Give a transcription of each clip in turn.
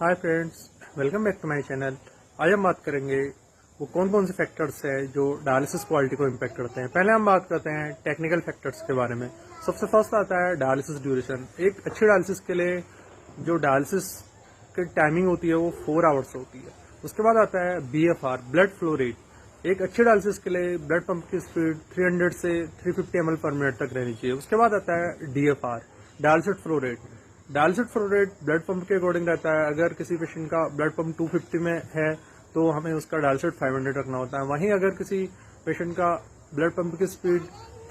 Hi friends, welcome back to my channel. आज हम बात करेंगे वो कौन कौन से फैक्टर्स है जो डायलिसिस क्वालिटी को इम्पैक्ट करते हैं। पहले हम बात करते हैं टेक्निकल फैक्टर्स के बारे में। सबसे फर्स्ट आता है डायलिसिस ड्यूरेशन। एक अच्छी डायलिसिस के लिए जो डायलिसिस की टाइमिंग होती है वो 4 आवर्स होती है। उसके बाद आता है BFR, ब्लड फ्लो रेट। एक अच्छी डायलिसिस के लिए ब्लड पंप की स्पीड 300 से 350 ml पर मिनट तक रहनी चाहिए। उसके बाद आता है DFR, dialysis flow rate. Dialysis flow rate blood pump के अकॉर्डिंग रहता है। अगर किसी पेशेंट का ब्लड पंप 250 में है तो हमें उसका डायलिसिस 500 रखना होता है। वहीं अगर किसी पेशेंट का ब्लड पंप की स्पीड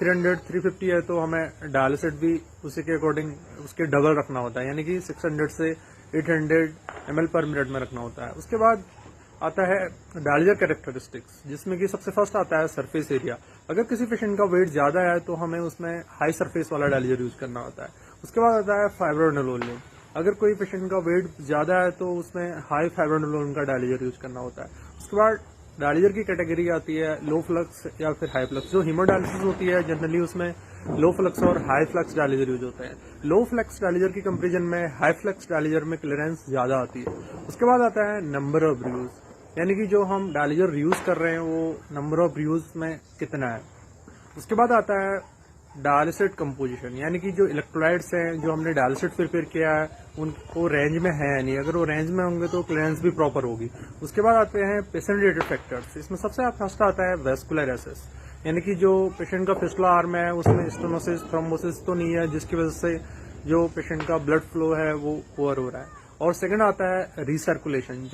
350 है तो हमें डायलिसिस भी उसी के अकॉर्डिंग उसके डबल रखना होता है, यानी कि 600 से 800 ml पर मिनट में रखना होता है। उसके बाद आता है डायलिजर कैरेक्टरिस्टिक्स, जिसमें कि सबसे फर्स्ट आता है सरफेस एरिया। अगर किसी पेशेंट का वेट ज्यादा है तो हमें उसमें हाई सरफेस वाला डायलिजर यूज करना होता है। उसके बाद आता है फाइब्रोनोलोन। अगर कोई पेशेंट का वेट ज्यादा है तो उसमें हाई फाइब्रोनोलोन का डायलिजर यूज करना होता है। उसके बाद डायलिजर की कैटेगरी आती है लो फ्लक्स या फिर हाई फ्लक्स। जो हीमोडायलिसिस होती है जनरली उसमें लो फ्लक्स और हाई फ्लक्स डायलिजर यूज होते हैं। लो फ्लक्स डायलिजर की कंपेरिजन में हाई फ्लक्स डायलिजर में क्लियरेंस ज्यादा आती है। उसके बाद आता है नंबर ऑफ यूज, यानी कि जो हम डायलिजर यूज कर रहे हैं वो नंबर ऑफ यूज में कितना है। उसके बाद आता है डायलिसिस कंपोजिशन, यानी कि जो इलेक्ट्रोलाइट्स हैं जो हमने डायलिसिस प्रिपेयर किया है उनको रेंज में है या नहीं। अगर वो रेंज में होंगे तो क्लियरेंस भी प्रॉपर होगी। उसके बाद आते हैं पेशेंट रिलेटेड फैक्टर्स। इसमें सबसे फर्स्ट आता है वेस्कुलर एसेस, यानी कि जो पेशेंट का फिस्टुला आर्म है उसमें स्टेनोसिस थ्रोम्बोसिस तो नहीं है जिसकी वजह से जो पेशेंट का ब्लड फ्लो है वो पुअर हो रहा है। और सेकंड आता है रिसर्कुलेशन।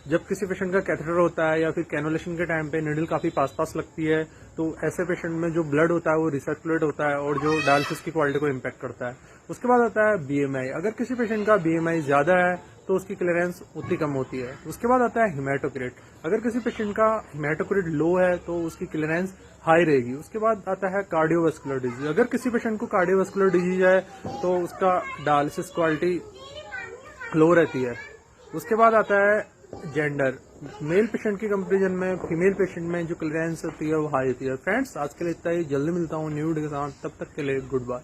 जब किसी पेशेंट का कैथेटर होता है या फिर कैनुलेशन के टाइम पे निडल काफी पास लगती है तो ऐसे पेशेंट में जो ब्लड होता है वो रिसर्कुलेट होता है और जो डायलिसिस की क्वालिटी को इम्पैक्ट करता है। उसके बाद आता है BMI। अगर किसी पेशेंट का BMI ज्यादा है तो उसकी क्लियरेंस उतनी कम होती है। उसके बाद आता है हिमेटोक्रिट। अगर किसी पेशेंट का हिमेटोक्रिट लो है तो उसकी क्लियरेंस हाई रहेगी। उसके बाद आता है कार्डियोवास्कुलर डिजीज। अगर किसी पेशेंट को कार्डियोवास्कुलर डिजीज है तो उसका डायलिसिस क्वालिटी लो रहती है। उसके बाद आता है जेंडर। मेल पेशेंट की कंपेरिजन में फीमेल पेशेंट में जो क्लियरेंस होती है वो हाई होती है। फ्रेंड्स, आज के लिए इतना ही। जल्दी मिलता हूँ न्यू वीडियो के साथ, तब तक के लिए गुड बाय।